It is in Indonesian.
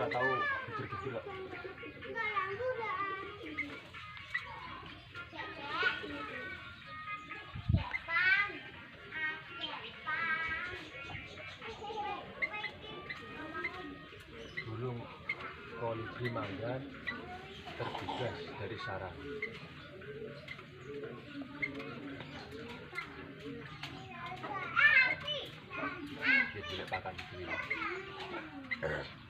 nggak tahu kecil-kecil kok. Burung kolibri mangga terbebas dari sarang. Dia diletakkan di sini.